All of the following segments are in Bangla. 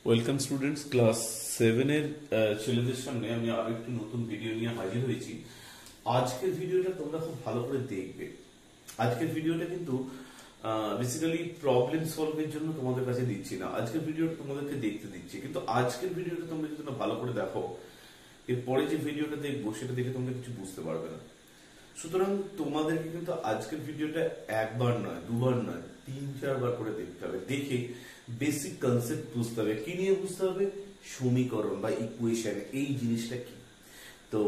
ওয়েলকাম স্টুডেন্টস, ক্লাস 7 এর ছেলেদের সামনে আমি আরেকটি নতুন ভিডিও নিয়ে হাজির হয়েছি। আজকের ভিডিওটা তোমরা খুব ভালো করে দেখবে। আজকের ভিডিওটা কিন্তু বেসিক্যালি প্রবলেম সলভের জন্য তোমাদের কাছে দিচ্ছি না, আজকের ভিডিওটা তোমাদেরকে দেখতে দিচ্ছি। কিন্তু আজকের ভিডিওটা তোমরা যদি ভালো করে দেখো, এরপরে যে ভিডিওটা দেখবো সেটা দেখে তোমরা কিছু বুঝতে পারবে না। সুতরাং তোমাদেরকে কিন্তু আজকের ভিডিওটা একবার নয়, দুবার নয়, 3-4 বার করে দেখতে হবে। দেখে বেসিক কনসেপ্ট বুঝতে হবে। কি নিয়ে বুঝতে হবে? সমীকরণ বা ইকুয়েশন, এই জিনিসটা কি। তো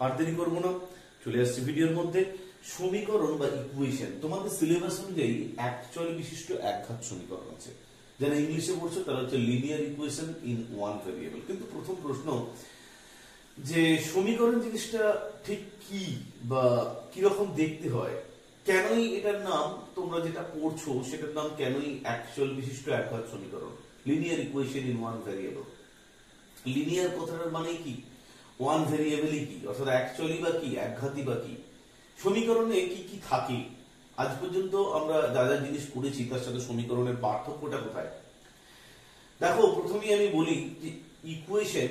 আর দেরি করবো না, চলে আসছে ভিডিওর মধ্যে। সমীকরণ বা ইকুয়েশন তোমাদের সিলেবাস অনুযায়ী একচল বিশিষ্ট একঘাত সমীকরণ আছে। যারা ইংলিশে পড়ছো তারা হচ্ছে linear equation in one variable. কিন্তু প্রথম প্রশ্ন যে সমীকরণ জিনিসটা ঠিক কি বা কিরকম দেখতে হয়, কেনই এটার নাম, তোমরা যেটা পড়ছো সেটার নাম কেনই একচল বিশিষ্ট একঘাত সমীকরণ, linear equation in one variable. Linear কথাটার মানে কি, ওয়ান ভেরিয়েবলই কি, অর্থাৎ একচলই বা কি, একঘাতই বা কি, সমীকরণে কি কি থাকে। আজ পর্যন্ত আমরা যা যা জিনিস করেছি তার সাথে সমীকরণের পার্থক্যটা কোথায়। দেখো, প্রথমেই আমি বলি যে ইকুয়েশন,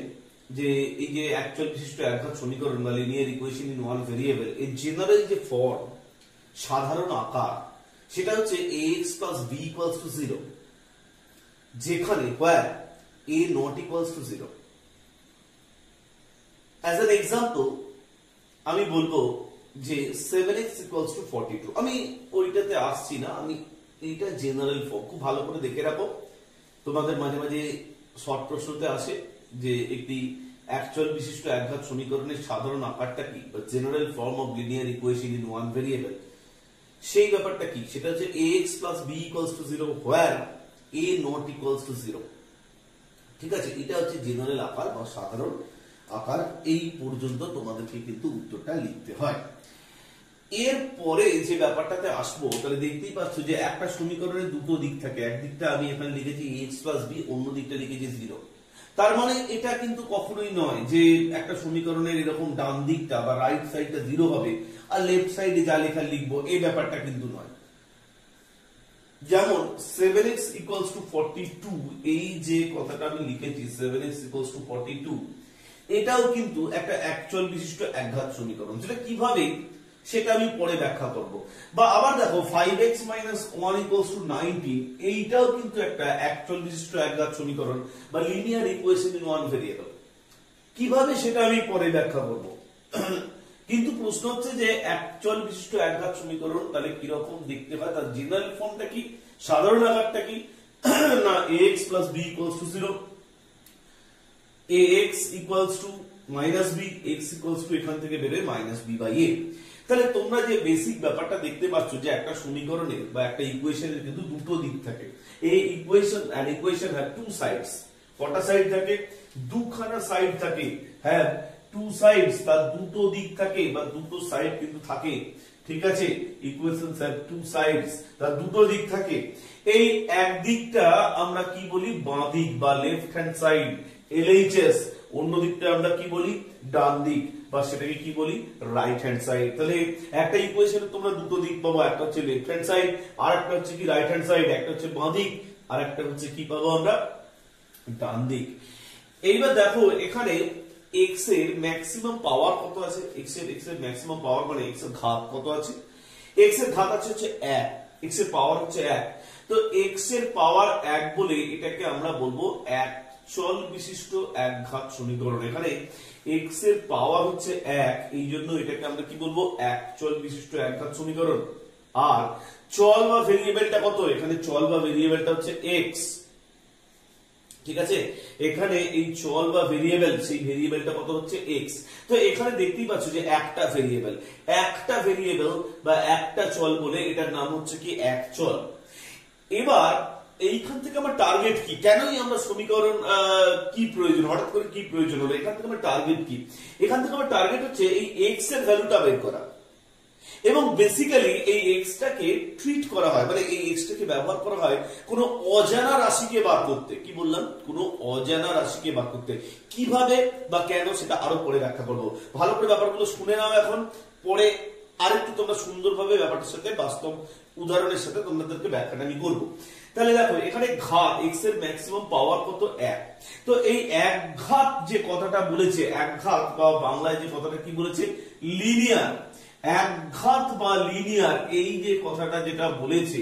যে এই যে একচল বিশিষ্ট একঘাত সমীকরণ বা linear equation in one variable, এর জেনারেল যে ফর্ম, সাধারণ আকার, সেটা হচ্ছে ax plus b equals to 0, যেখানে where a not equals to 0. As an example আমি বলবো যে 7x equals to 42। আমি ওইটাতে আসছি না, আমি এইটা জেনারেল ফর্ম, খুব ভালো করে দেখে রাখো। তোমাদের মাঝে মাঝে শর্ট প্রশ্নতে আসে যে একটি একচল বিশিষ্ট একঘাত সমীকরণের সাধারণ আকারটা কি, বা general form of linear equation in one variable, সেই ব্যাপারটা কি, সেটা হচ্ছে ax plus b equals to 0 where a not equals to 0। ঠিক আছে, এটা হচ্ছে জেনারেল আকার বা সাধারণ আকার। এই পর্যন্ত তোমাদেরকে কিন্তু উত্তরটা লিখতে হয়। এরপরে যে ব্যাপারটাতে আসবো, তাহলে দেখতেই পাচ্ছ যে একটা সমীকরণের দুটো দিক থাকে। একদিকটা আমি এখানে লিখেছি ax plus b, অন্য দিকটা লিখেছি 0। তার মানে এটা কিন্তু কখনোই নয় যে একটা সমীকরণের এরকম ডান দিকটা বা রাইট সাইডটা 0 হবে আর লেফট সাইডে যা লেখা লিখবো, এই ব্যাপারটা কিন্তু নয়। যেমন 7x equals to 42, এই যে কথাটা আমি লিখেছি 7x equals to 42, এটাও কিন্তু একটা একচল বিশিষ্ট একঘাত সমীকরণ। যেটা কিভাবে সেটা আমি পরে ব্যাখ্যা করব। বা আবার দেখো 5x minus 1 equals to 19, এইটাও কিন্তু একটা একচল বিশিষ্ট একঘাত সমীকরণ বা linear equation in one variable. কিভাবে সেটা আমি পরে ব্যাখ্যা করব। কিন্তু প্রশ্ন হচ্ছে যে একচল বিশিষ্ট একঘাত সমীকরণ তাহলে কিরকম দেখতে হয়, তার জেনারেল ফর্মটা কি, সাধারণ আকারটা কি, না ax plus b equals to 0, ax equals to minus b, x equals to এখান থেকে বেরোয় minus b by a। তাহলে তোমরা যে বেসিক ব্যাপারটা দেখতে পাচ্ছ যে একটা সমীকরণের বা একটা ইকুয়েশনের কিন্তু দুটো দিক থাকে। এই equation and equation have two sides। কটা সাইড থাকে? দুখানা সাইড থাকে। হ্যাঁ, two sides, তার দুটো দিক থাকে বা দুটো সাইড কিন্তু থাকে। ঠিক আছে, ইকুয়েশনস have two sides, তার দুটো দিক থাকে। এই এক দিকটা আমরা কি বলি, বাঁ দিক বা লেফট হ্যান্ড সাইড, LHS। অন্য দিকটা আমরা কি বলি, ডান দিক, বা সেটাকে কি বলি, রাইট হ্যান্ড সাইড। তাহলে একটা ইকুয়েশনে তোমরা দুটো দিক পাবো, একটা হচ্ছে লেফট হ্যান্ড সাইড আর একটা হচ্ছে কি রাইট হ্যান্ড সাইড, একটা হচ্ছে বাঁ দিক আর একটা হচ্ছে কি পাবো আমরা, ডান দিক। এইবার দেখো এখানে x এর ম্যাক্সিমাম পাওয়ার কত আছে, x এর ম্যাক্সিমাম পাওয়ার মানে x এর ঘাত কত আছে, x এর ঘাত আছে হচ্ছে 1, x এর পাওয়ার হচ্ছে 1। তো x এর পাওয়ার 1 বলে এটাকে আমরা বলবো একচল বিশিষ্ট একঘাত সমীকরণ। এখানে x এর পাওয়ার হচ্ছে 1, এই জন্য এটাকে আমরা কি বলবো, একচল বিশিষ্ট একঘাত সমীকরণ। আর চল বা ভেরিয়েবলটা কত, এখানে চল বা ভেরিয়েবলটা হচ্ছে x। ঠিক আছে, এখানে এই চল বা ভেরিয়েবল, সেই ভেরিয়েবলটা কত হচ্ছে x। তো এখানে দেখতেই পাচ্ছ যে একটা ভেরিয়েবল বা একটা চল বলে এটার নাম হচ্ছে কি একচল। এবার এইখান থেকে আমার টার্গেট কি, কেনই আমরা সমীকরণ কি প্রয়োজন, হঠাৎ করে কি প্রয়োজন হলো, এখান থেকে আমার টার্গেট কি, এখান থেকে আমার টার্গেট হচ্ছে এই x এর ভ্যালুটা বের করা। এবং বেসিক্যালি এই x টাকে ট্রিট করা হয়, মানে এই x টাকে ব্যবহার করা হয় কোন অজানা রাশিকে বার করতে। কি বললাম, কোন অজানা রাশিকে বার করতে। কিভাবে বা কেন সেটা আরো পরে ব্যাখ্যা করব। ভালো করে ব্যাপারগুলো শুনে নাও এখন, পরে আরেকটু তোমরা সুন্দরভাবে ব্যাপারটার সাথে বাস্তব উদাহরণের সাথে তোমাদেরকে ব্যাখ্যাটা আমি করবো। তাহলে দেখো এখানে ঘাত x এর ম্যাক্সিমাম পাওয়ার কত 1। তো এই এক ঘাত যে কথাটা বলেছে, এক ঘাত বা বাংলায় যে কথাটা কি বলেছে, লিনিয়ার, এক ঘাত বা লিনিয়ার, এই যে কথাটা যেটা বলেছে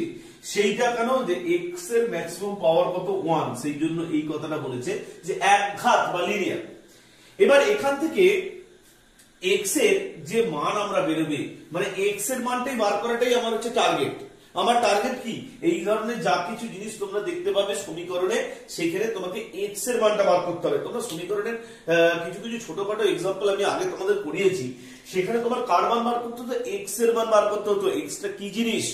সেইটা কেন, যে x এর ম্যাক্সিমাম পাওয়ার কত 1, সেই জন্য এই কথাটা বলেছে যে এক ঘাত বা লিনিয়ার। এবার এখান থেকে x এর যে মান আমরা বেরোবে, মানে x এর মানটাই বার করাটাই আমার হচ্ছে টার্গেট। আমার টার্গেট কি, এই ধরনের যা কিছু জিনিস তোমরা দেখতে পাবে সমীকরণে, সেখানে তোমাকে x এর মানটা বার করতে হবে। তোমরা সমীকরণের কিছু কিছু ছোটখাটো এক্সাম্পল আমি আগে তোমাদের করিয়েছি, সেখানে তোমার কার মান বার করতে হতো, x এর মান বার করতে হতো। x টা কি জিনিস,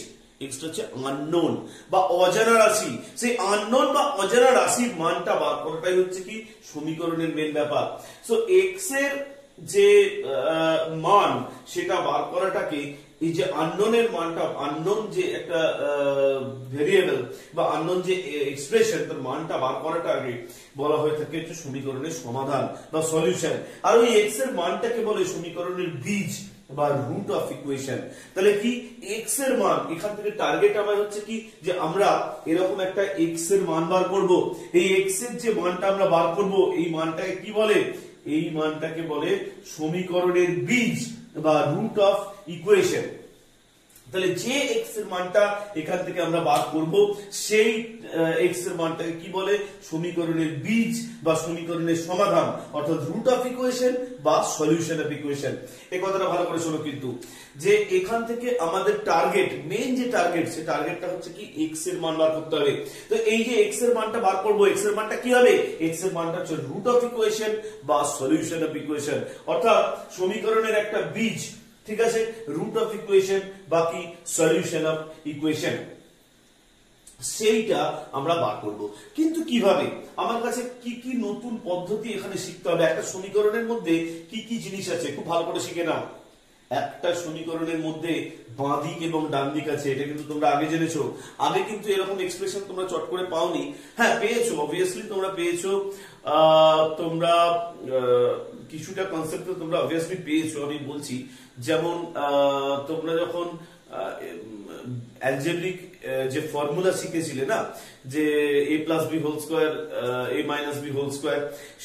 x টা হচ্ছে আননোন বা অজানা রাশি। সেই আননোন বা অজানা রাশির মানটা বার করাটাই হচ্ছে কি সমীকরণের মেন ব্যাপার। সো x এর যে মান সেটা বার করাটাকে, এই যে আননোনের মানটা, আননোন যে একটা ভেরিয়েবল বা আননোন যে এক্সপ্রেশন, তার মানটা বার করাটা আগে বলা হয়ে থাকে হচ্ছে সমীকরণের সমাধান বা সলিউশন। আর ওই x এর মানটাকে বলে সমীকরণের বীজ বা রুট অফ ইকুয়েশন। তাহলে কি x এর মান, এখান থেকে টার্গেট আমার হচ্ছে কি, যে আমরা এরকম একটা x এর মান বার করব। এই x এর যে মানটা আমরা বার করব, এই মানটাকে কি বলে, এই মানটাকে বলে সমীকরণের বীজ বা রুট অফ ইকুয়েশন। তাহলে যে x এর মানটা এখান থেকে আমরা বার করব, সেই x এর মানটাকে কি বলে, সমীকরণের বীজ বা সমীকরণের সমাধান, অর্থাৎ রুট অফ ইকুয়েশন বা সলিউশন অফ ইকুয়েশন। এই কথাটা ভালো করে শোনো কিন্তু, যে এখান থেকে আমাদের টার্গেট, মেইন যে টার্গেট, সেই টার্গেটটা হচ্ছে কি x এর মান বার করতে হবে। তো এই যে x এর মানটা বার করব, x এর মানটা কি হবে, x এর মানটা হচ্ছে রুট অফ ইকুয়েশন বা সলিউশন অফ ইকুয়েশন, অর্থাৎ সমীকরণের একটা বীজ, ঠিক আছে, রুট অফ ইকুয়েশন বাকি সলিউশন অফ ইকুয়েশন, সেইটা আমরা বার করব। কিন্তু কিভাবে, আমার কাছে কি কি নতুন পদ্ধতি এখানে শিখতে হবে। একটা সমীকরণের মধ্যে কি কি জিনিস আছে খুব ভালো করে শিখে নাও। একটা সমীকরণের মধ্যে বাঁ দিক এবং ডান দিক আছে, এটা কিন্তু তোমরা আগে জেনেছো। আগে কিন্তু এরকম এক্সপ্রেশন তোমরা চট করে পাওনি, হ্যাঁ পেয়েছো, অবভিয়াসলি তোমরা পেয়েছো। তোমরা কিছুটা কনসেপ্ট তোমরা অবভিয়াসলি পেয়েছো, আমি বলছি। যেমন তোমরা যখন অ্যালজেব্রিক যে ফর্মুলা শিখেছিলে না, যে a plus b whole square, a minus b whole square,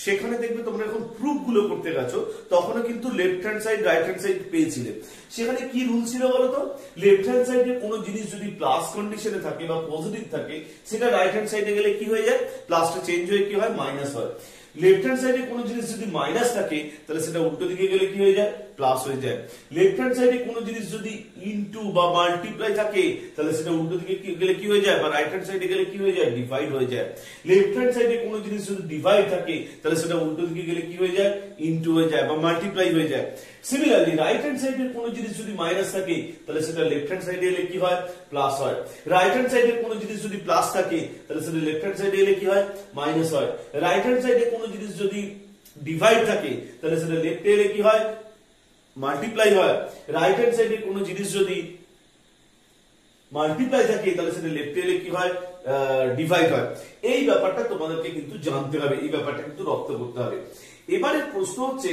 সেখানে দেখবে তোমরা এখন প্রুফ গুলো করতে গেছো, তখনও কিন্তু left hand side right hand side পেয়েছিলে। সেখানে কি রুল ছিল বলতো, লেফট হ্যান্ড সাইডে কোনো জিনিস যদি প্লাস কন্ডিশনে থাকে বা পজিটিভ থাকে, সেটা রাইট হ্যান্ড সাইডে গেলে কি হয়ে যায়, প্লাসটা চেঞ্জ হয়ে কি হয়, মাইনাস হয়। লেফট হ্যান্ড সাইডে কোনো জিনিস যদি মাইনাস থাকে, তাহলে সেটা উল্টো দিকে গেলে কি হয়ে যায়, প্লাস হয়ে যায়। লেফট হ্যান্ড সাইডে কোনো জিনিস যদি ইনটু বা মাল্টিপ্লাই থাকে, তাহলে সেটা উল্টো দিকে গেলে কি হয়ে যায়, বা রাইট হ্যান্ড সাইডে গেলে কি হয়ে যায়, ডিভাইড হয়ে যায়। লেফট হ্যান্ড সাইডে কোনো জিনিস যদি ডিভাইড থাকে, তাহলে সেটা উল্টো দিকে গেলে কি হয়ে যায়, ইনটু হয়ে যায় বা মাল্টিপ্লাই হয়ে যায়। সিমিলারলি রাইট হ্যান্ড সাইডে কোনো জিনিস যদি মাইনাস থাকে, তাহলে সেটা লেফট হ্যান্ড সাইডে এলে কি হয়, প্লাস হয়। রাইট হ্যান্ড সাইডে কোনো জিনিস যদি প্লাস থাকে, তাহলে সেটা লেফট হ্যান্ড সাইডে এলে কি হয়, মাইনাস হয়। রাইট হ্যান্ড সাইডে কোনো জিনিস যদি ডিভাইড থাকে, তাহলে সেটা লেফটে এলে কি হয়, মাল্টিপ্লাই হয়। রাইট হ্যান্ড সাইডে কোনো জিনিস যদি মাল্টিপ্লাই থাকে, তাহলে সেটা লেফটে এলে কি হয়, ডিভাইড হয়। এই ব্যাপারটা তোমাদেরকে কিন্তু জানতে হবে, এই ব্যাপারটা কিন্তু রপ্ত করতে হবে। এবারে প্রশ্ন হচ্ছে,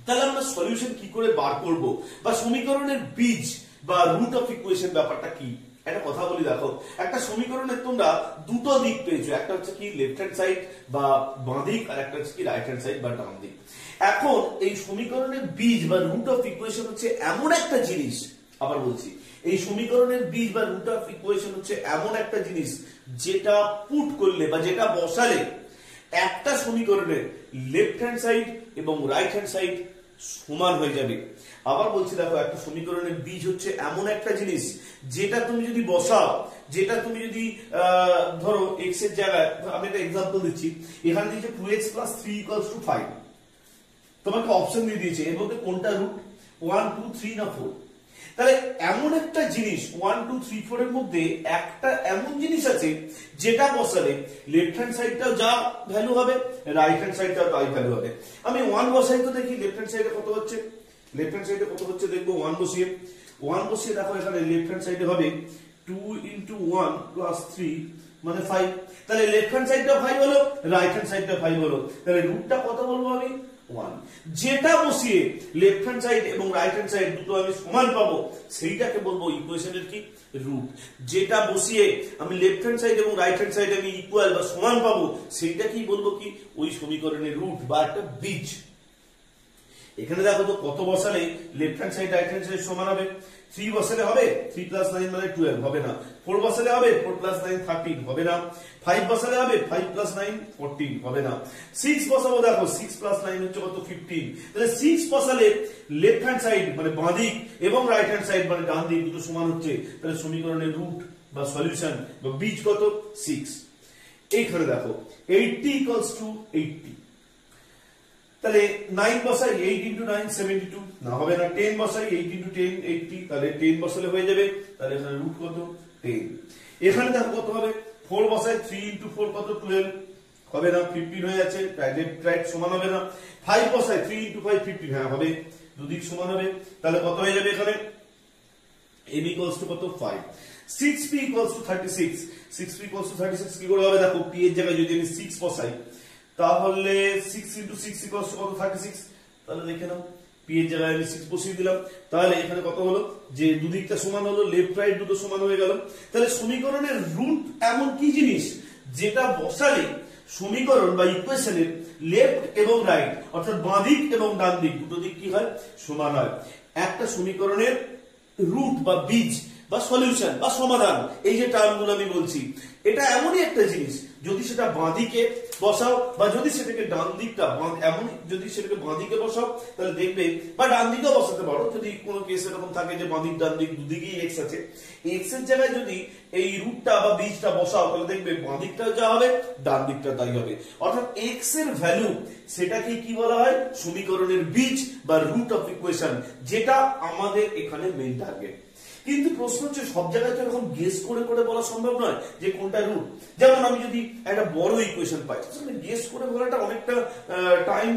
তাহলে আমরা সলিউশন কি করে বার করব, বা সমীকরণের বীজ বা রুট অফ ইকুয়েশন ব্যাপারটা কি। একটা কথা বলি, দেখো একটা সমীকরণের তোমরা দুটো দিক পেয়েছো, একটা হচ্ছে কি লেফট হ্যান্ড সাইড বা বাঁ দিক, আর একটা হচ্ছে কি রাইট হ্যান্ড সাইড বা ডান দিক। এখন এই সমীকরণের বীজ বা রুট অফ ইকুয়েশন হচ্ছে এমন একটা জিনিস, আবার বলছি, এই সমীকরণের বীজ বা রুট অফ ইকুয়েশন হচ্ছে এমন একটা জিনিস, যেটা পুট করলে বা যেটা বসালে একটা সমীকরণের লেফট হ্যান্ড সাইড এবং রাইট হ্যান্ড সাইড সমান হয়ে যাবে। আবার বলছি, দেখো একটা সমীকরণের বীজ হচ্ছে এমন একটা জিনিস, যেটা তুমি যদি বসাও, যেটা তুমি যদি ধরো x এর জায়গায়, আমি একটা এক্সাম্পল দিচ্ছি, এখানে দিয়েছে 2x + 3 = 5, তোমাকে অপশন দিয়ে দিয়েছে এর মধ্যে কোনটা রুট, 1 2 3 না 4। তাহলে এমন একটা জিনিস 1 2 3 4 এর মধ্যে একটা এমন জিনিস আছে, যেটা বসালে লেফট হ্যান্ড সাইডটাও যা ভ্যালু হবে, রাইট হ্যান্ড সাইডটাও তাই ভ্যালু হবে। আমি 1 বসাই তো দেখি লেফট হ্যান্ড সাইডে কত হচ্ছে, লেফট হ্যান্ড সাইডে কত হচ্ছে দেখবো। 1 বসিয়ে দেখো এখানে লেফট হ্যান্ড সাইডে হবে 2 × 1 + 3 মানে 5। তাহলে লেফট হ্যান্ড সাইডটা 5 হলো, রাইট হ্যান্ড সাইডটা 5 হলো। তাহলে রুটটা কত বলবো আমি, 1 যেটা বসিয়ে লেফট হ্যান্ড সাইড এবং রাইট হ্যান্ড সাইড দুটো আমি সমান পাবো সেইটাকে বলবো ইকুয়েশনের কি রুট যেটা বসিয়ে আমি লেফট হ্যান্ড সাইড এবং রাইট হ্যান্ড সাইড আমি ইকুয়াল বা সমান পাবো সেইটাকেই বলবো কি ওই সমীকরণের রুট বা একটা বীজ এখানে দেখো তো কত বসালে left hand side right hand side সমান হবে 3 বসালে হবে 3 + 9 মানে 12 হবে না 4 বসালে হবে 4 + 9 13 হবে না 5 বসালে হবে 5 + 9 14 হবে না 6 বসাবো দেখো 6 + 9 হচ্ছে কত 15 তাহলে 6 বসালে লেফট হ্যান্ড সাইড মানে বাঁ দিক এবং রাইট হ্যান্ড সাইড মানে ডান দিক দুটো সমান হচ্ছে তাহলে সমীকরণের রুট বা সলিউশন বা বীজ কত 6 এইখানে দেখো 80 = 80 তাহলে 9 বসাই 8 × 9 72 না হবে না 10 বসাই 8 × 10 80 তাহলে 10 বসালে হয়ে যাবে তাহলে এখানে রুট কত 10 এখানে দেখো কত হবে 4 বসাই 3 × 4 কত 12 হবে না 15 হয়ে যাচ্ছে রাইট সমান হবে না 5 বসাই 3 × 5 15 হ্যাঁ হবে দুদিক সমান হবে তাহলে কত হয়ে যাবে এখানে m = কত 5 6p = 36 6p = 36 কি করে হবে দেখো p এর জায়গায় যদি আমি 6 বসাই তাহলে 6 × 6 কত 36 তাহলে দেখে নাও p এর জায়গায় আমি 6 বসিয়ে দিলাম তাহলে এখানে কত হলো যে দুদিকটা সমান হলো লেফট রাইট দুটো সমান হয়ে গেল তাহলে সমীকরণের রুট এমন কি জিনিস যেটা বসালে সমীকরণ বা ইকুয়েশনের লেফট এবং রাইট অর্থাৎ বাঁ দিক এবং ডান দিক দুটো দিক কি হয় সমান হয় একটা সমীকরণের রুট বা বীজ বা সলিউশন বা সমাধান এই যে টার্মগুলো আমি বলছি এটা এমনই একটা জিনিস যদি সেটা বাঁ দিকে বসাও বা যদি সেটাকে ডান দিকটা এমন যদি সেটাকে বাঁ দিকে বসাও তাহলে দেখবে বা ডান দিকেও বসাতে পারো যদি কোনো কেস এরকম থাকে যে বাঁ দিক ডান দিক দুদিকেই এক্স আছে এক্স এর জায়গায় যদি এই রুটটা বা বীজটা বসাও তাহলে দেখবে বাঁ দিকটা যা হবে ডান দিকটা তাই হবে অর্থাৎ এক্স এর ভ্যালু সেটাকে কি বলা হয় সমীকরণের বীজ বা রুট অফ ইকুয়েশন যেটা আমাদের এখানে মেইন টার্গেট কিন্তু প্রশ্ন হচ্ছে সব জায়গায় তো এরকম গেস করে করে বলা সম্ভব নয় যে কোনটা রুট যেমন আমি যদি একটা বড় ইকুয়েশন পাই তাহলে গেস করে বলাটা অনেকটা টাইম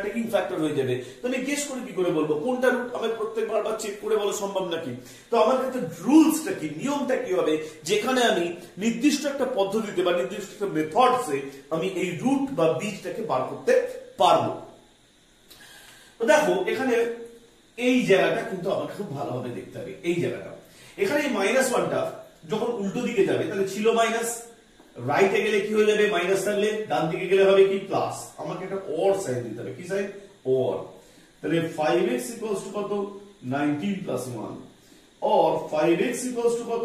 টেকিং ফ্যাক্টর হয়ে যাবে তো আমি গেস করে কি করে বলবো কোনটা রুট আমার প্রত্যেকবার বা চেক করে বলা সম্ভব নাকি তো আমার কাছে রুলসটা কি নিয়মটা কি হবে যেখানে আমি নির্দিষ্ট একটা পদ্ধতিতে বা নির্দিষ্ট একটা মেথডসে আমি এই রুট বা বীজটাকে বার করতে পারবো তো দেখো এখানে এই জায়গাটা কিন্তু আমাকে খুব ভালোভাবে দেখতে হবে এই জায়গাটা এখানে এই -1টা যখন উল্টো দিকে যাবে তাহলে ছিল মাইনাস রাইটে গেলে কি হয়ে যাবে মাইনাস থাকলে ডান দিকে গেলে হবে কি প্লাস আমাকে একটা অর সাইন দিতে হবে কি সাইন অর তাহলে 5x = কত 19 + 1 or 5x = কত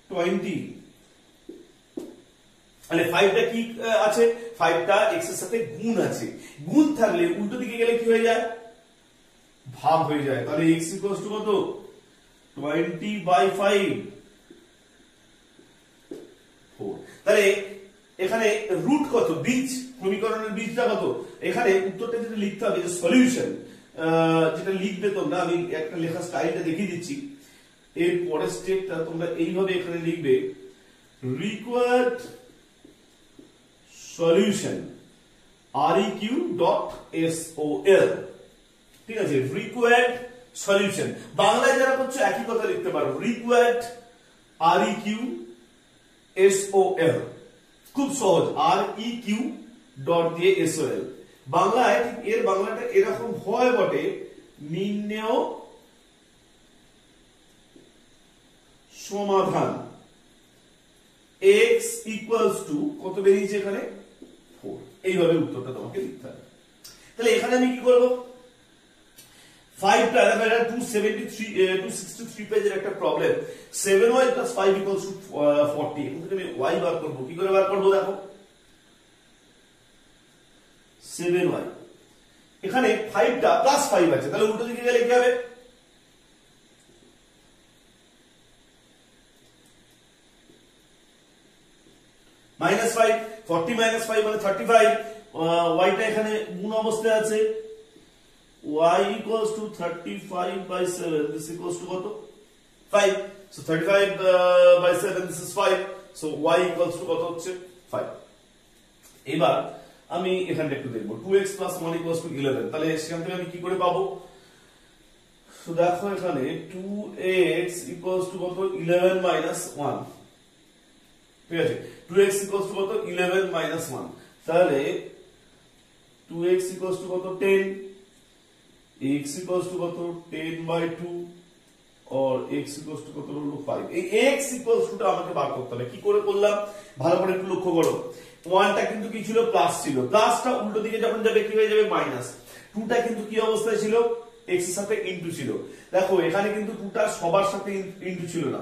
20 তাহলে 5টা কি আছে 5টা x এর সাথে গুণ আছে গুণ থাকলে উল্টো দিকে গেলে কি হয়ে যায় ভাগ হয়ে যায় তাহলে x = কত 20/5 তাহলে এখানে রুট কত বীজ সমীকরণের বীজটা কত এখানে উত্তরটা যেটা লিখতে হবে যে সলিউশন যেটা লিখবে তোমরা আমি একটা লেখা স্টাইলটা দেখিয়ে দিচ্ছি এর পরের স্টেপটা তোমরা এইভাবে এখানে লিখবে রিকোয়ার্ড সলিউশন req.sol ঠিক আছে রিকোয়ার্ড সলিউশন বাংলায় যারা করছো একই কথা লিখতে পারো রিকোয়ার্ড req.sol খুব সহজ req.sol বাংলায় ঠিক এর বাংলাটা এরকম হয় বটে নির্ণেয় সমাধান x = কত বেরিয়েছে এখানে 4 এইভাবে উত্তরটা তোমাকে লিখতে হবে তাহলে এখানে আমি কি করব 5টা দেখো এটা 263 পেজের একটা প্রবলেম 7y + 5 = 40 এখন আমি y বার করব কি করে বার করব দেখো 7y এখানে 5টা +5 আছে তাহলে উল্টো দিকে গেলে কি হবে -5 40 - 5 মানে 35 y টা এখানে গুণ অবস্থায় আছে y = 35/7 this equals to কত 5 so 35/7 this is 5 so y equals to কত হচ্ছে 5 এবার আমি এখানটা একটু দেখব 2x + 1 = 11 তাহলে সেখান থেকে আমি কি করে পাবো তো দেখো এখানে 2x = কত 11 - 1 ঠিক আছে 2x = কত 11 - 1 তাহলে 2x ইকুয়ালস টু কত 10, x ইকুয়ালস টু কত 10/2 और x ইকুয়ালস টু কত হলো 5। এই x ইকুয়ালস টুটা আমাকে বার করতে হবে। কি করে করলাম ভালো করে একটু লক্ষ্য করো। 1টা কিন্তু কি ছিল প্লাস ছিল, প্লাসটা উল্টো দিকে যখন যাবে কি হয়ে যাবে মাইনাস। 2টা কিন্তু কি অবস্থায় ছিল x এর সাথে ইনটু ছিল। দেখো এখানে কিন্তু 2টা সবার সাথে ইনটু ছিল না,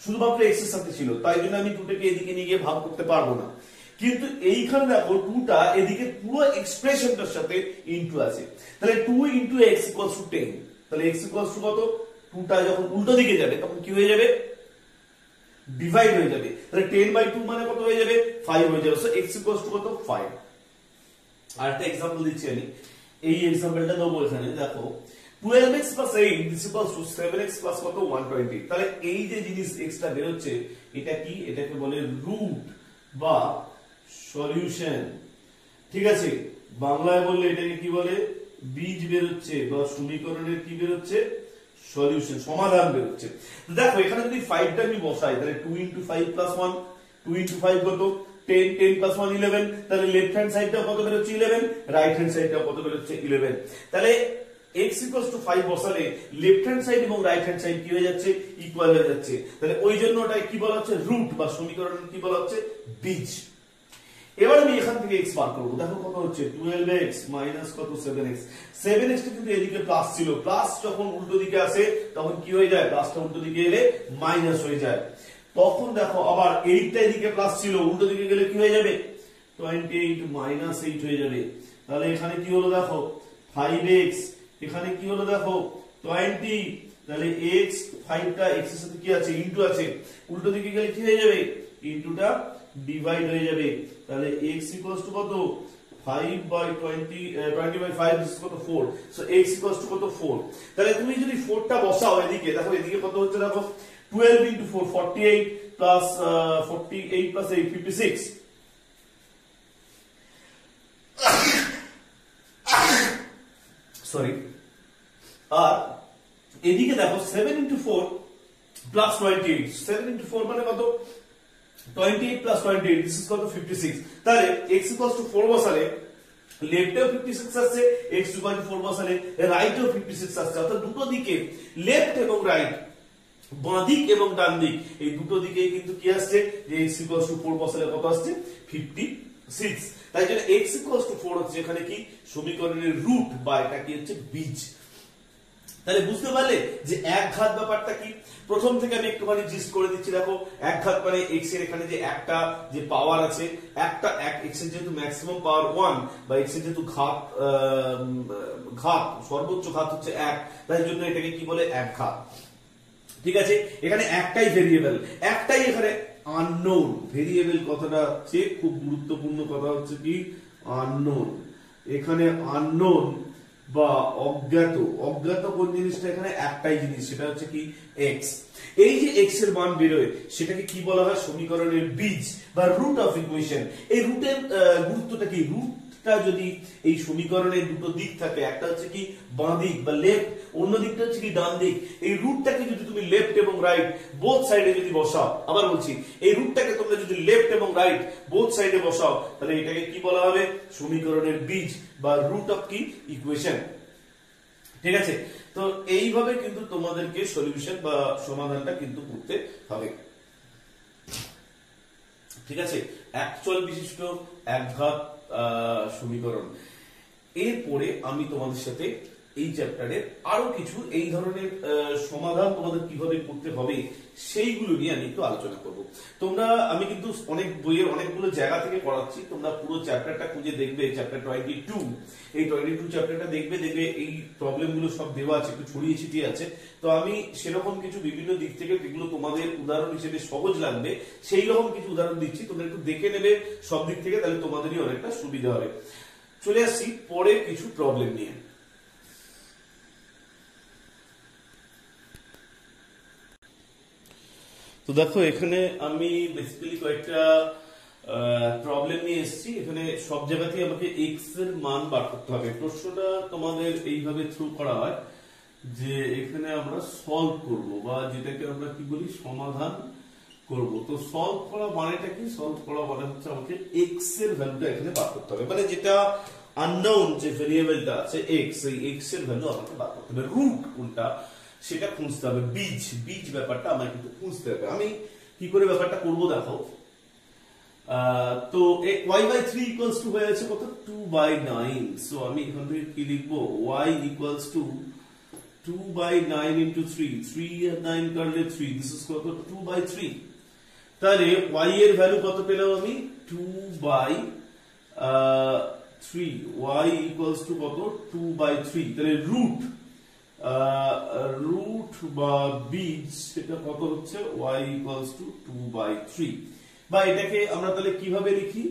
শুধুমাত্র x এর সাথে ছিল, তাই জন্য আমি 2টাকে এদিকে নিয়ে গিয়ে ভাগ করতে পারবো না। কিন্তু এইখানে দেখো 2টা এদিকে পুরো এক্সপ্রেশনটার সাথে ইনটু আছে, তাহলে 2 * x = 10। তাহলে x = কত, 2টা যখন উল্টো দিকে যাবে তখন কি হয়ে যাবে ডিভাইড হয়ে যাবে, তাহলে 10/2 মানে কত হয়ে যাবে 5 হয়ে যাবে। সো x = কত 5। আরেকটা एग्जांपल দিচ্ছি আমি, এই एग्जांपलটা দেবো এখানে। দেখো 12x + 8 = 7x + কত 120। তাহলে এই যে জিনিস x টা বের হচ্ছে এটা কি, এটাকে বলে রুট বা সলিউশন। ঠিক আছে, বাংলায় বললে এটাকে কি বলে বীজ বের হচ্ছে বা সমীকরণের কি বের হচ্ছে সলিউশন, সমাধান বের হচ্ছে। দেখো এখানে যদি 5টা আমি বসাই তাহলে 2 * 5 + 1, 2 * 5 কত 10, 10 + 1 11। তাহলে লেফট হ্যান্ড সাইডটা কত বের হচ্ছে 11, রাইট হ্যান্ড সাইডটা কত বের হচ্ছে 11। তাহলে x = 5 বসালে লেফট হ্যান্ড সাইড এবং রাইট হ্যান্ড সাইড কি হয়ে যাচ্ছে ইকুয়াল হয়ে যাচ্ছে। তাহলে ওই জন্য ওটা কি বলা হচ্ছে রুট বা সমীকরণের কি বলা হচ্ছে বীজ। এবার আমি এখান থেকে x বার করব। দেখো কত হচ্ছে 12x - কত 7x। 7x টা কিন্তু এদিকে প্লাস ছিল, প্লাস যখন উল্টো দিকে আসে তখন কি হয়ে যায়, প্লাসটা উল্টো দিকে এলে মাইনাস হয়ে যায়। তখন দেখো আবার 8টা এদিকে প্লাস ছিল, উল্টো দিকে গেলে কি হয়ে যাবে 28 - 8 হয়ে যাবে। তাহলে এখানে কি হলো দেখো 5x, এখানে কি হলো দেখো 20। তাহলে x 5টা x এর সাথে কি আছে ইনটু আছে, উল্টো দিকে গেলে কি হয়ে যাবে ইনটুটা ডিভাইড হয়ে যাবে। তাহলে x = কত 5/20, 20/5 কত 4। সো x = কত 4। তাহলে তুমি যদি 4টা বসাও এদিকে, দেখো এদিকে কত হচ্ছে দেখো 12 * 4 48 প্লাস 48 প্লাস 8 56। সরি। আর এদিকে দেখো 7 * 4 প্লাস 28, 7 * 4 মানে কত 28 প্লাস 28, দিস ইজ কত 56। তাহলে x = 4 বসালে লেফটেও 56 আসছে, x = 4 বসালে রাইটেও 56 আসছে। অর্থাৎ দুটো দিকে লেফট এবং রাইট, বাঁ দিক এবং ডান দিক, এই দুটো দিকে কিন্তু কি আসছে যে x = 4 বসালে কত আসছে 56। তাই জন্য x = 4 হচ্ছে এখানে কি সমীকরণের রুট বা এটা কি হচ্ছে বীজ। তাহলে বুঝতে পারলে যে একঘাত ব্যাপারটা কি। প্রথম থেকে আমি একটুখানি জিস্ট করে দিচ্ছি। দেখো একঘাত মানে x এর এখানে যে একটা যে পাওয়ার আছে, একটা x এর যেহেতু ম্যাক্সিমাম পাওয়ার 1 বা x এর যেহেতু ঘাত সর্বোচ্চ ঘাত হচ্ছে 1, তাই জন্য এটাকে কি বলে একঘাত। ঠিক আছে, এখানে একটাই ভেরিয়েবল, একটাই এখানে আননোন। ভেরিয়েবল কথাটা হচ্ছে খুব গুরুত্বপূর্ণ কথা, হচ্ছে কি আননোন। এখানে আননোন বা অজ্ঞাত, অজ্ঞাত কোন জিনিসটা এখানে একটাই জিনিস, সেটা হচ্ছে কি x। এই যে x এর মান বেরোয় সেটাকে কি বলা হয় সমীকরণের বীজ বা রুট অফ ইকুয়েশন। এই রুটের গুরুত্বটা কি, রুটটা যদি এই সমীকরণের দুটো দিক থাকে, একটা হচ্ছে কি বাঁ দিক বা লেফট, অন্য দিকটা হচ্ছে কি ডান দিক, এই রুটটাকে যদি তুমি লেফট এবং রাইট বোথ সাইডে যদি বসাও, আবার বলছি এই রুটটাকে তোমরা যদি লেফট এবং রাইট বোথ সাইডে বসাও, তাহলে এটাকে কি বলা হবে সমীকরণের বীজ বা রুট অফ কি ইকুয়েশন। ঠিক আছে, তো এইভাবে কিন্তু তোমাদেরকে সলিউশন বা সমাধানটা কিন্তু করতে হবে। ঠিক আছে, একচল বিশিষ্ট একঘাত সমীকরণ। এরপরে আমি তোমাদের সাথে এই চ্যাপ্টারের আরো কিছু এই ধরনের সমাধান তোমাদের কিভাবে করতে হবে সেইগুলো নিয়ে আমি একটু আলোচনা করব। তোমরা, আমি কিন্তু অনেক বইয়ের অনেকগুলো জায়গা থেকে পড়াচ্ছি, তোমরা পুরো চ্যাপ্টারটা খুঁজে দেখবে, চ্যাপ্টার 22, এই 22 চ্যাপ্টারটা দেখবে, এই প্রবলেমগুলো সব দেওয়া আছে, একটু ছড়িয়ে ছিটিয়ে আছে। তো আমি সেরকম কিছু বিভিন্ন দিক থেকে যেগুলো তোমাদের উদাহরণ হিসেবে সহজ লাগবে সেই রকম কিছু উদাহরণ দিচ্ছি, তোমরা একটু দেখে নেবে সব দিক থেকে, তাহলে তোমাদেরই অনেকটা সুবিধা হবে। চলে আসছি পরে কিছু প্রবলেম নিয়ে। তো দেখো এখানে আমি বেসিক্যালি কয়েকটা প্রবলেম নিয়ে এসেছি। এখানে সব জায়গাতেই আমাকে x এর মান বার করতে হবে। প্রশ্নটা তোমাদের এইভাবে থ্রু করা হয় যে এখানে আমরা সলভ করব বা যেটাকে আমরা কি বলি সমাধান করব। তো সলভ করা মানেটা কি, সলভ করা মানে হচ্ছে আমাকে x এর ভ্যালুটা এখানে বার করতে হবে, মানে যেটা আননোন যে ভেরিয়েবলটা আছে এক্স, এই এক্স এর ভ্যালু আমাকে বার করতে হবে। রুট কোনটা সেটা খুঁজতে হবে, বীজ ব্যাপারটা আমাকে কিন্তু খুঁজতে হবে। আমি কি করে ব্যাপারটা করব দেখো, তো y/3 ইকুয়ালস টু হয়ে আছে কত, 2/9। সো আমি এখান থেকে কি লিখবো, y ইকুয়ালস টু 2/9 ইনটু 3, 3 আর 9 কাটলে 3, দিস ইজ কত, 2/3। তাহলে y এর ভ্যালু কত পেলাম আমি, 2/3, y ইকুয়ালস টু কত, 2/3। তাহলে রুট বা বীজ সেটা কত হচ্ছে, y ইকুয়ালস টু 2/3। বা এটাকে আমরা তাহলে কিভাবে লিখি,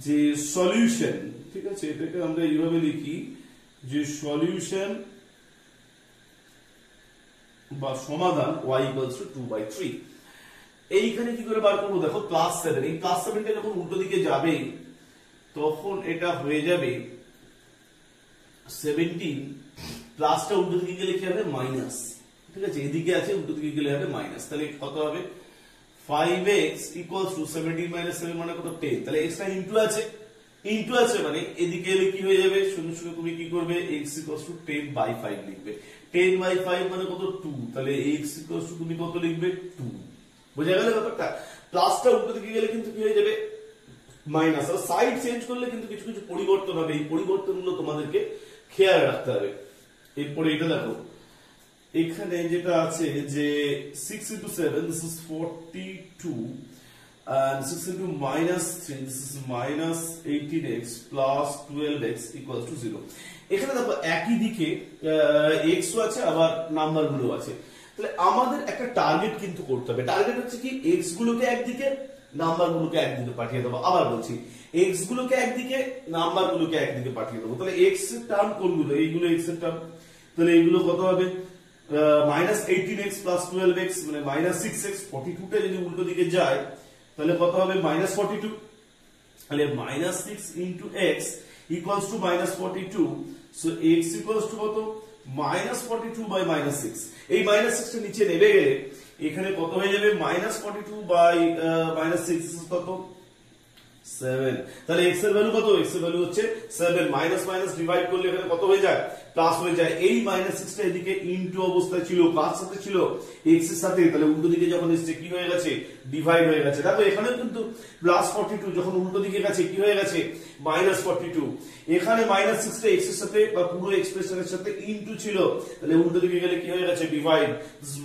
যে সলিউশন, ঠিক আছে, এটাকে আমরা এইভাবে লিখি যে সলিউশন বা সমাধান y ইকুয়ালস টু 2/3। এইখানে কি করে বার করবো দেখো, +7, এই +7টা যখন উল্টো দিকে যাবে তখন এটা হয়ে যাবে 17, প্লাসটা উল্টো দিকে গেলে কি হবে, মাইনাস, ঠিক আছে, এদিকে আছে উল্টো দিকে গেলে হবে মাইনাস। তাহলে কত হবে, 5x ইকুয়ালস টু 17 - 7 মানে কত, 10। তাহলে x টা ইনটু আছে মানে এদিকে এলে কি হয়ে যাবে, শুনে শুনে তুমি কি করবে, x ইকুয়ালস টু 10/5 লিখবে। 10/5 মানে কত, 2। তাহলে x ইকুয়ালস টু তুমি কত লিখবে, 2। বোঝা গেল ব্যাপারটা। প্লাসটা উল্টো দিকে গেলে কিন্তু কি হয়ে যাবে, মাইনাস। আর সাইড চেঞ্জ করলে কিন্তু কিছু কিছু পরিবর্তন হবে, এই পরিবর্তনগুলো তোমাদেরকে খেয়াল রাখতে হবে। এরপরে এটা দেখো, এখানে যেটা আছে যে 6 into 7, this is 42, and 6 into -3, this is -18x plus 12x equals to 0। এখানে দেখো একই দিকে x ও আছে আবার নাম্বার গুলো আছে। তাহলে আমাদের একটা টার্গেট কিন্তু করতে হবে। টার্গেট হচ্ছে কি, x গুলোকে একদিকে, নাম্বার গুলোকে একদিকে পাঠিয়ে দেবো। আবার বলছি, x গুলোকে একদিকে, নাম্বার গুলোকে একদিকে পাঠিয়ে দেবো। তাহলে x এর টার্ম কোনগুলো, এইগুলো x এর টার্ম। তাহলে এইগুলো কত হবে, -18x plus 12x মানে -6x। 42টা যদি উল্টো দিকে যায় তাহলে কত হবে, -42। তাহলে -6 into x equals to -42। So x equals to কত, -42/-6। এই -6 টা নিচে নেমে গেলে এখানে কত হয়ে যাবে, -42/-6 কত, 7। তাহলে x এর ভ্যালু কত, x এর ভ্যালু হচ্ছে 7। মাইনাস মাইনাস ডিভাইড করলে এখানে কত হয়ে যায়, প্লাস হয়ে যায়। এই -6 টা এদিকে ইনটু অবস্থায় ছিল, কার সাথে ছিল, x এর সাথে। তাহলে উল্টো দিকে যখন এসেছে কি হয়ে গেছে, ডিভাইড হয়ে গেছে। দেখো এখানে কিন্তু +42 যখন উল্টো দিকে গেছে কি হয়ে গেছে, -42। এখানে -6 টা x এর সাথে বা পুরো এক্সপ্রেশনের সাথে ইনটু ছিল, তাহলে উল্টো দিকে গেলে কি হয়ে গেছে, ডিভাইড।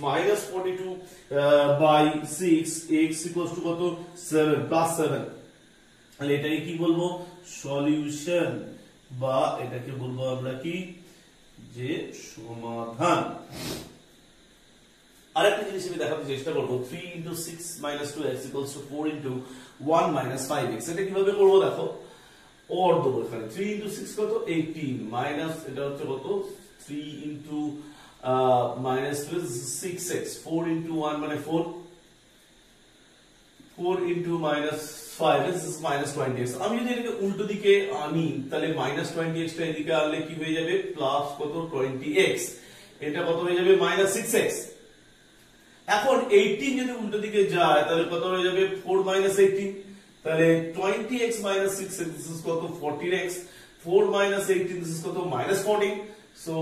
-42/6, x ইকুয়ালস টু কত, 7 +7। তাহলে এটাকে কি বলবো, সলিউশন, বা এটাকে বলবো আমরা কি, যে সমাধান। আরেকটা জিনিস আমি দেখাতে চেষ্টা করবো, 3 into 6 - 2x equals to 4 into 1 - 5x। এটা কিভাবে করবো দেখো, অর দেবো এখানে। 3 into 6 কত, 18, মাইনাস এটা হচ্ছে কত, 3 into -2 6x, 4 into 1 মানে 4, 4 into -5, this is -20x। আমি যদি এটাকে উল্টো দিকে আনি তাহলে -20x টা এদিকে আনলে কি হয়ে যাবে, প্লাস কত, 20x। এটা কত হয়ে যাবে, -6x। এখন 18 যদি উল্টো দিকে যায় তাহলে কত হয়ে যাবে, 4 - 18। তাহলে 20x - 6x, this is কত, 14x। 4 - 18, this is কত, -14। সো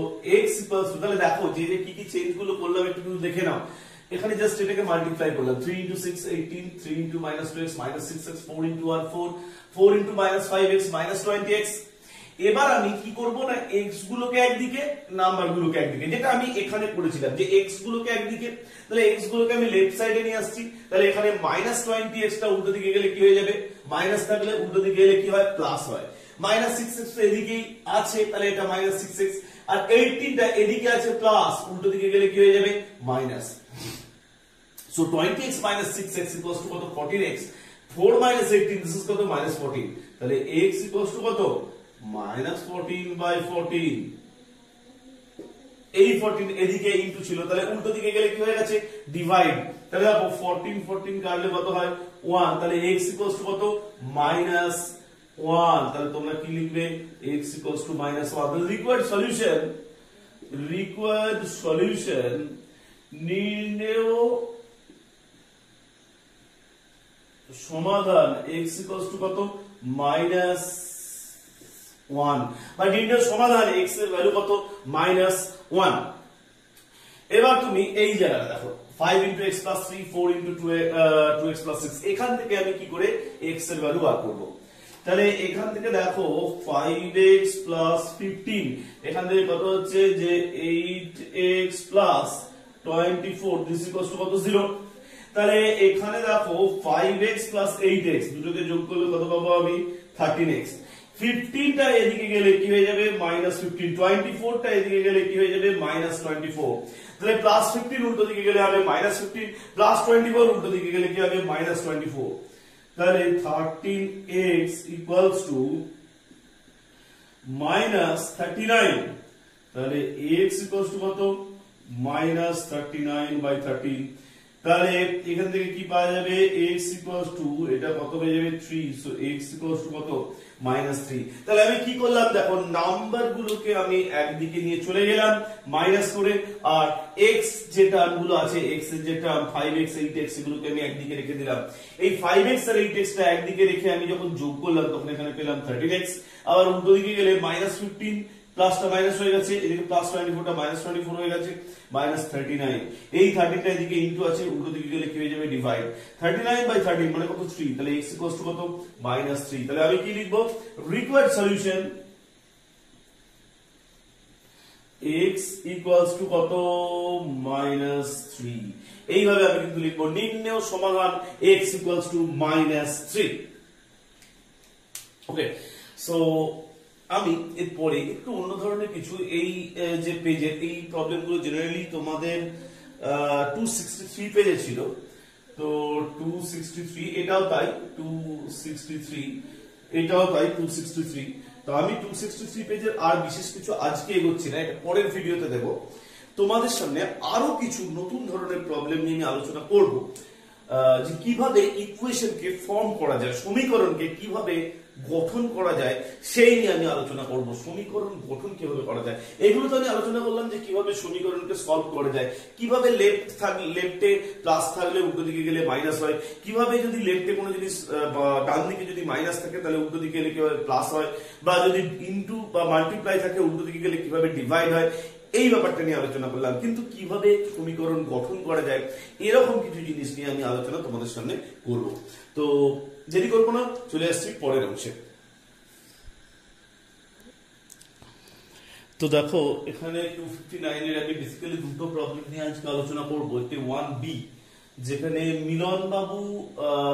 x equals to, তাহলে দেখো যে যে কি কি চেঞ্জ গুলো করলাম একটু দেখে নাও। এখানে জাস্ট এটাকে মাল্টিপ্লাই করলাম, 3 into 6 18, 3 into -2x -6x, 4 into 1 4, 4 into -5x -20x। এবার আমি কি করব না, x গুলোকে একদিকে, নাম্বার গুলোকে একদিকে, যেটা আমি এখানে করেছিলাম যে x গুলোকে একদিকে। তাহলে x গুলোকে আমি লেফট সাইডে নিয়ে আসছি। তাহলে এখানে -20x টা উল্টো দিকে গেলে কি হয়ে যাবে, মাইনাস থাকলে উল্টো দিকে গেলে কি হয়, প্লাস হয়। -6x তো এদিকেই আছে, তাহলে এটা -6x। আর 18 টা এদিকে আছে প্লাস, উল্টো দিকে গেলে কি হয়ে যাবে, minus. So 20x - 6x equals to কত, 14x। 4 - 18, this is কত, -14। তাহলে x equals to কত, -14/14। এই 14 এদিকে ইনটু ছিল, তাহলে উল্টো দিকে গেলে কি হয়ে গেছে, ডিভাইড। তাহলে দেখো 14 14 কাটলে কত হয়, 1। তাহলে x equals to কত, -1। তাহলে তোমরা কি লিখবে, x equals to -1। তাহলে রিকোয়ার্ড সলিউশন নির্ণেয় সমাধান, x equals to কত, 1 বা নির্ণয় সমাধান x এর ভ্যালু কত -1। এবার তুমি এই জায়গাটা দেখো 5 × x + 3 4 × 2x + 6 এখান থেকে আমি কি করে x এর ভ্যালু বার করব। তাহলে এখান থেকে দেখো 5x + 15 এখান থেকে কত হচ্ছে যে 8x + 24 দিস ইকুয়ালস টু কত 0। তাহলে এখানে দেখো 5x + 8x দুটোকে যোগ করলে কত পাবো আমি 13x। 15 টা এদিকে গেলে কি হয়ে যাবে -15, 24 টা এদিকে গেলে কি হয়ে যাবে -24। তাহলে +15 উল্টো দিকে গেলে হবে -15 +24 উল্টো দিকে গেলে কি হবে -24। তাহলে 13x = -39। তাহলে x কত -39/13। তাহলে এখান থেকে কি পাওয়া যাবে x এটা কত হয়ে যাবে 3, সো x কত -3। তাহলে আমি কি করলাম দেখো নাম্বার গুলোকে আমি একদিকে নিয়ে চলে গেলাম মাইনাস করে, আর x যে টার্ম গুলো আছে x এর যে টার্ম 5x 8x এগুলোকে আমি একদিকে রেখে দিলাম। এই 5x আর 8x টা একদিকে রেখে আমি যখন যোগ করলাম তখন এখানে পেলাম 13x। আবার উল্টো দিকে গেলে -15 প্লাসটা মাইনাস হয়ে গেছে, এদিকে +24 টা -24 হয়ে গেছে -39। এই 13 টা এদিকে ইনটু আছে, উল্টো দিকে গেলে কি হয়ে যাবে ডিভাইড। 39/13 মানে কত 3। তাহলে x কত -3। তাহলে আমি কি লিখব রিকোয়ার্ড সলিউশন x কত -3। এইভাবে আমি কিন্তু লিখব নির্ণেয় সমাধান x -3। ওকে, সো আমি এরপরে একটু অন্য ধরনের কিছু এই যে পেজের এই প্রবলেমগুলো জেনারেলি তোমাদের 263 পেজে ছিল, তো 263 এটাও তাই 263 এটাও তাই 263। তো আমি 263 পেজের আর বিশেষ কিছু আজকে এগোচ্ছি না, এটা পরের ভিডিওতে দেব। তোমাদের সামনে আরো কিছু নতুন ধরনের প্রবলেম নিয়ে আমি আলোচনা করব, যে কিভাবে ইকুয়েশনকে ফর্ম করা যায়, সমীকরণকে কিভাবে গঠন করা যায় সেই নিয়ে আমি আলোচনা করব। সমীকরণ গঠন কিভাবে করা যায় এগুলো তো আমি আলোচনা করলাম, যে কিভাবে সমীকরণকে সলভ করা যায়, কিভাবে লেফটে প্লাস থাকলে উল্টো দিকে গেলে মাইনাস হয়, কিভাবে যদি লেফটে কোনো জিনিস ডান দিকে যদি মাইনাস থাকে তাহলে উল্টো দিকে গেলে কিভাবে প্লাস হয়, বা যদি ইনটু বা মাল্টিপ্লাই থাকে উল্টো দিকে গেলে কিভাবে ডিভাইড হয়, এই ব্যাপারটা নিয়ে আলোচনা করলাম। কিন্তু কিভাবে সমীকরণ গঠন করা যায় এরকম কিছু জিনিস নিয়ে আমি আলোচনা তোমাদের সামনে করব। তো দেরি করবো না, চলে আসছি পরের অংশে। তো দেখো এখানে 259 এর আমি বেসিক্যালি দুটো প্রবলেম নিয়ে আজকে আলোচনা করব। একটি 1b যেখানে মিলন বাবু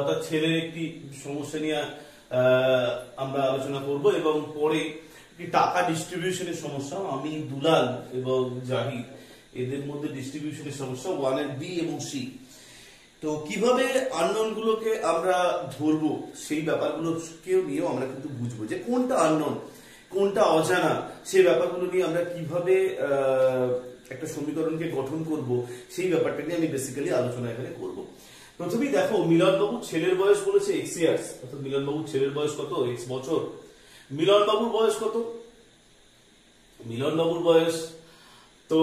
তার ছেলের একটি সমস্যা নিয়ে আমরা আলোচনা করব, এবং পরে টাকা ডিস্ট্রিবিউশনের সমস্যা, আমি দুলাল এবং জাহিদ এদের মধ্যে ডিস্ট্রিবিউশনের সমস্যা 1 বি এবং সি। তো কিভাবে আননোন গুলোকে আমরা ধরবো সেই ব্যাপারগুলোকেও নিয়েও আমরা কিন্তু বুঝবো, যে কোনটা আননোন কোনটা অজানা, সেই ব্যাপারগুলো নিয়ে আমরা কিভাবে একটা সমীকরণকে গঠন করব সেই ব্যাপারটা নিয়ে আমি বেসিক্যালি আলোচনা এখানে করব। প্রথমেই দেখো মিলনবাবুর ছেলের বয়স বলেছে x ইয়ার্স, অর্থাৎ মিলনবাবুর ছেলের বয়স কত x বছর। মিলনবাবুর বয়স কত, মিলনবাবুর বয়স তো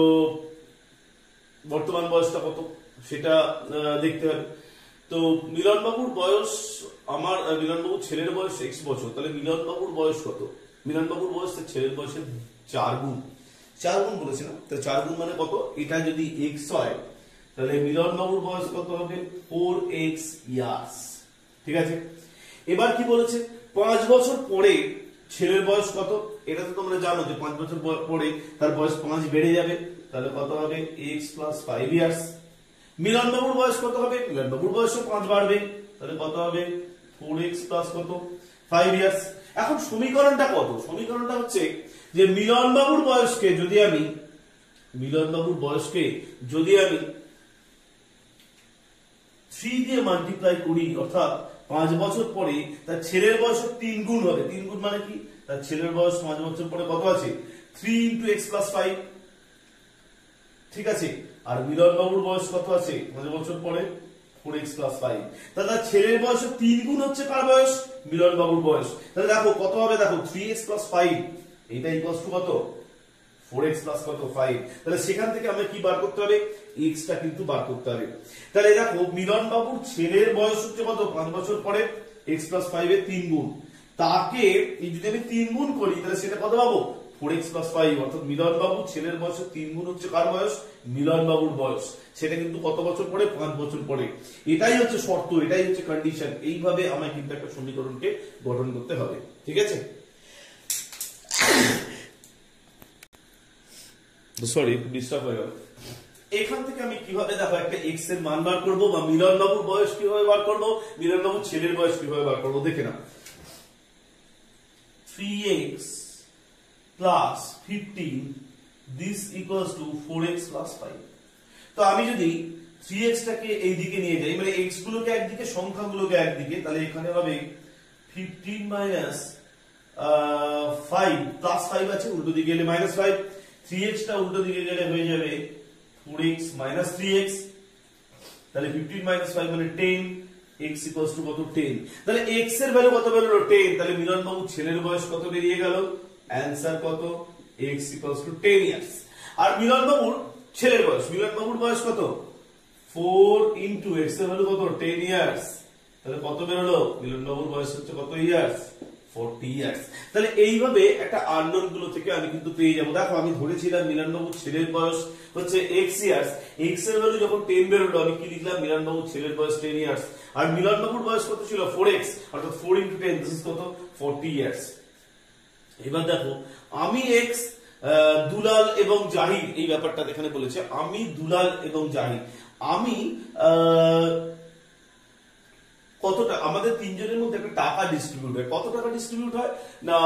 বর্তমান বয়সটা কত সেটা দেখতে হবে। তো মিলনবাবুর বয়স, আমার মিলনবাবুর ছেলের বয়স x বছর, তাহলে মিলনবাবুর বয়স কত, মিলনবাবুর বয়স ছেলের বয়সের 4 গুণ, 4 গুণ বলেছে না, তো 4 গুণ মানে কত, এটা যদি x হয় তাহলে মিলনবাবুর বয়স কত হবে 4x ইয়ার্স। ঠিক আছে, এবার কি বলেছে 5 বছর পরে ছেলের বয়স কত, এটা তো তোমরা জানো যে 5 বছর পরে তার বয়স 5 বেড়ে যাবে, তাহলে কত হবে x + 5 ইয়ার্স। মিলনবাবুর বয়স কত হবে, মিলনবাবুর বয়সও 5 বাড়বে, তাহলে কত হবে 4x + কত 5 ইয়ার্স। এখন সমীকরণটা কত, সমীকরণটা হচ্ছে যে মিলনবাবুর বয়সকে যদি আমি 3 দিয়ে মাল্টিপ্লাই করি, অর্থাৎ 5 বছর পরে তার ছেলের বয়স 3 গুণ হবে। 3 গুণ মানে কি, তার ছেলের বয়স 5 বছর পরে কত আছে 3 × x + 5। ঠিক আছে, আর মিলনবাবুর বয়স কত আছে 5 বছর পরে 4x + 5। তাহলে তার ছেলের বয়স 3 গুণ হচ্ছে কার বয়স, মিলনবাবুর বয়স। তাহলে দেখো কত হবে, দেখো 3x + 5 এটা ইকুয়ালস টু কত 4x + কত 5। তাহলে সেখান থেকে আমরা কি বার করতে হবে, x টা কিন্তু বার করতে হবে। তাহলে দেখো মিলনবাবুর ছেলের বয়স হচ্ছে কত 5 বছর পরে x + 5 এর 3 গুণ, তাকে এই যদি আমি 3 গুণ করি তাহলে সেটা কত পাবো 4x + 5 অর্থাৎ মিলন বাবু ছেলের বয়সের 3 গুণ হচ্ছে কার বয়স মিলন বাবুর বয়স সেটা কিন্তু কত বছর পরে 5 বছর পরে এটাই হচ্ছে শর্ত এটাই হচ্ছে কন্ডিশন এইভাবে আমায় কিন্তু একটা সমীকরণকে গঠন করতে হবে ঠিক আছে সরি ডিস্টার্ব হয়ে গেল এখান থেকে আমি কিভাবে দেখো একটা x এর মান বার করব বা মিলন বাবুর বয়স কিভাবে বার করব মিলন বাবুর ছেলের বয়স কিভাবে বার করব দেখে নাও 3x plus 15 this equals to 4x plus 5 তো আমি যদি 3x টাকে এই দিকে নিয়ে যাই মানে x গুলোকে একদিকে সংখ্যাগুলোকে একদিকে তাহলে এখানে হবে 15 minus 5 plus 5 আছে উল্টো দিকে গেলে -5 3x টা উল্টো দিকে গেলে হয়ে যাবে 4x minus 3x তাহলে 15 minus 5 মানে 10 x equals to কত 10 তাহলে x এর ভ্যালু কত বেরোলো 10 তাহলে মিলন বাবু ছেলের বয়স কত বেরিয়ে গেল অ্যানসার কত x equals to 10 years আর মিলন বাবুর ছেলের বয়স কত 4 into x এর ভ্যালু কত 10 years তাহলে কত বেরোলো মিলন বাবুর বয়স হচ্ছে কত ইয়ার্স 40 ইয়ার্স তাহলে এইভাবে একটা আননোন গুলো থেকে আমি কিন্তু পেয়ে যাব দেখো আমি ধরেছিলাম মিলন বাবুর ছেলের বয়স হচ্ছে x ইয়ার্স x এর ভ্যালু যখন 10 বেরোলো আমি কি লিখলাম মিলন বাবুর ছেলের বয়স 10 ইয়ার্স আর মিলন বাবুর বয়স কত ছিল 4x অর্থাৎ 4 into 10 দিস ইজ কত 40 ইয়ার্স এবার দেখো আমি x দুলাল এবং জাহির এই ব্যাপারটা এখানে বলেছে আমি দুলাল এবং জাহির আমি কতটা আমাদের তিনজনের মধ্যে একটা টাকা ডিস্ট্রিবিউট হয় কত টাকা ডিস্ট্রিবিউট হয় না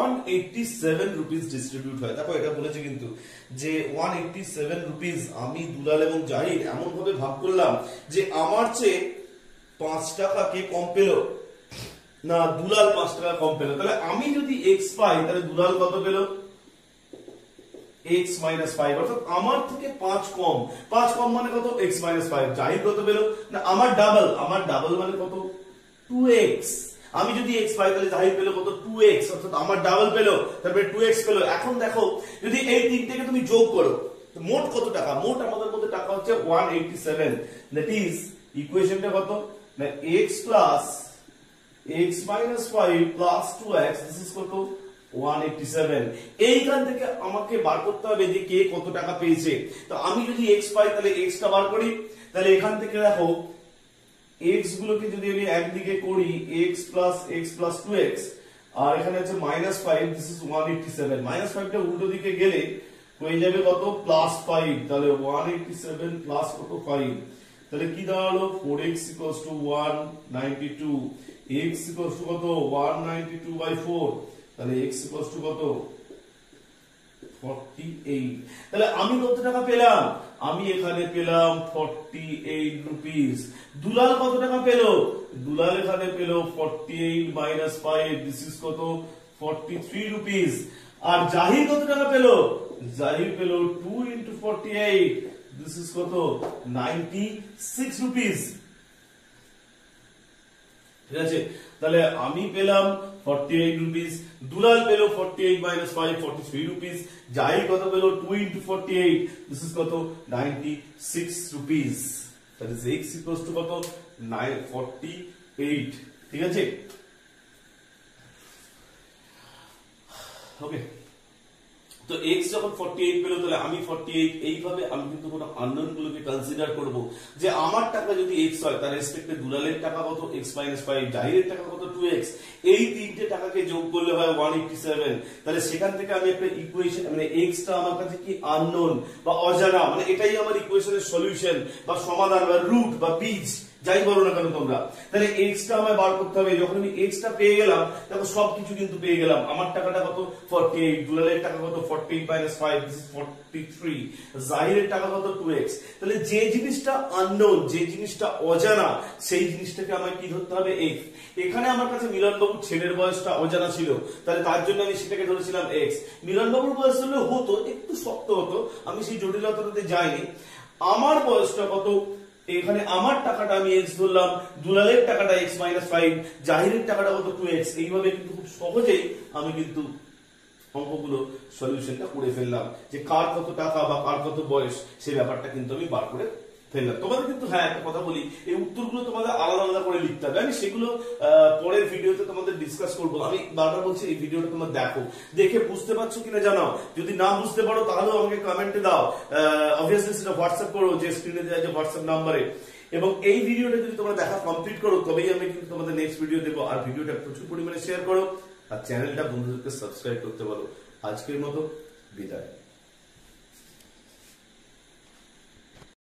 187 রুপিস ডিস্ট্রিবিউট হয় দেখো এটা বলেছে কিন্তু যে 187 রুপিস আমি দুলাল এবং জাহির এমন ভাবে ভাগ করলাম যে আমার চেয়ে 5 টাকা কে কম পেল না দুলাল 5 টাকা কম পেল তাহলে আমি যদি x পাই তাহলে দুলাল কত পেল x minus 5 অর্থাৎ আমার থেকে 5 কম মানে কত x minus 5 জাহির কত পেল না আমার ডাবল মানে কত 2x আমি যদি x পাই তাহলে জাহির পেল কত 2x অর্থাৎ আমার ডাবল পেল তারপরে 2x পেল এখন দেখো যদি এই তিনটাকে তুমি যোগ করো তো মোট কত টাকা মোট আমাদের মধ্যে টাকা হচ্ছে 187 দ্যাট ইজ ইকুয়েশনটা কত না x plus x minus 5 plus 2x this is কত 187 এইখান থেকে আমাকে বার করতে হবে যে কে কত টাকা পেয়েছে তো আমি যদি x পাই তাহলে x টা বার করি তাহলে এখান থেকে দেখো x গুলোকে যদি আমি একদিকে করি x plus 2x আর এখানে আছে -5 this is 187 -5 টা উল্টো দিকে গেলে হয়ে যাবে কত +5 তাহলে 187 প্লাস কত 5 তাহলে কি দাঁড়ালো 4x equals to 192 x equals to কত 192/4 তাহলে x equals to কত 48 তাহলে আমি কত টাকা পেলাম আমি এখানে পেলাম 48 রুপিস দুলাল কত টাকা পেল দুলাল এখানে পেল 48 - 5 দিস ইজ কত 43 রুপিস আর জাহির কত টাকা পেল জাহির পেল 2 into 48 দিস ইজ কত 96 রুপিস ঠিক আছে তাহলে আমি পেলাম 48 রুপিস দুলাল পেল 48 - 5 43 রুপিস জাহির কত পেল 2 into 48 দিস ইজ কত 96 rupees that is x equals to কত 948 ঠিক আছে ওকে তো x যখন 48 পেল তাহলে আমি 48 এইভাবে আমি কিন্তু কোন আননোন গুলোকে কনসিডার করব যে আমার টাকা যদি x হয় তার রেসপেক্টে দুলালের টাকা কত x - 5 জাহিরের টাকা কত 2x এই তিনটে টাকাকে যোগ করলে হয় 187 তাহলে সেখান থেকে আমি একটা ইকুয়েশন মানে x টা আমার কাছে কি আননোন বা অজানা মানে এটাই আমার ইকুয়েশনের সলিউশন বা সমাধান বা রুট বা বীজ যাই বলো না কেন তোমরা তাহলে x টা আমায় বার করতে হবে যখন আমি x টা পেয়ে গেলাম তখন সবকিছু কিন্তু পেয়ে গেলাম আমার টাকাটা কত 48 দুলালের টাকা কত 48 - 5 দিস ইজ 43 জাহিরের টাকা কত 2x তাহলে যে জিনিসটা আননোন যে জিনিসটা অজানা সেই জিনিসটাকে আমায় কি ধরতে হবে x এখানে আমার কাছে মিলন বাবুর ছেলের বয়সটা অজানা ছিল তাহলে তার জন্য আমি সেটাকে ধরেছিলাম x মিলন বাবুর বয়স হলে হতো একটু শক্ত হতো আমি সেই জটিলতাতে যাইনি আমার বয়সটা কত এখানে আমার টাকাটা আমি x ধরলাম দুলালের টাকাটা x - 5 জাহিরের টাকাটা কত 2x এইভাবে কিন্তু খুব সহজেই আমি কিন্তু অঙ্কগুলো সলিউশনটা করে ফেললাম যে কার কত টাকা বা কার কত বয়স সেই ব্যাপারটা কিন্তু আমি বার করে ফেললাম। তোমাদের কিন্তু হ্যাঁ একটা কথা বলি, এই উত্তরগুলো তোমাদের আলাদা আলাদা করে লিখতে হবে, আমি সেগুলো পরের ভিডিওতে তোমাদের ডিসকাস করবো। আমি বারবার বলছি এই ভিডিওটা তোমরা দেখো, দেখে বুঝতে পারছো কিনা জানাও। যদি না বুঝতে পারো তাহলেও আমাকে কমেন্টে দাও, অবভিয়াসলি সেটা হোয়াটসঅ্যাপ করো যে স্ক্রিনে দেওয়া যে হোয়াটসঅ্যাপ নাম্বারে। এবং এই ভিডিওটা যদি তোমরা দেখা কমপ্লিট করো তবেই আমি কিন্তু তোমাদের নেক্সট ভিডিও দেবো। আর ভিডিওটা প্রচুর পরিমাণে শেয়ার করো আর চ্যানেলটা বন্ধুদেরকে সাবস্ক্রাইব করতে বলো। আজকের মতো বিদায়।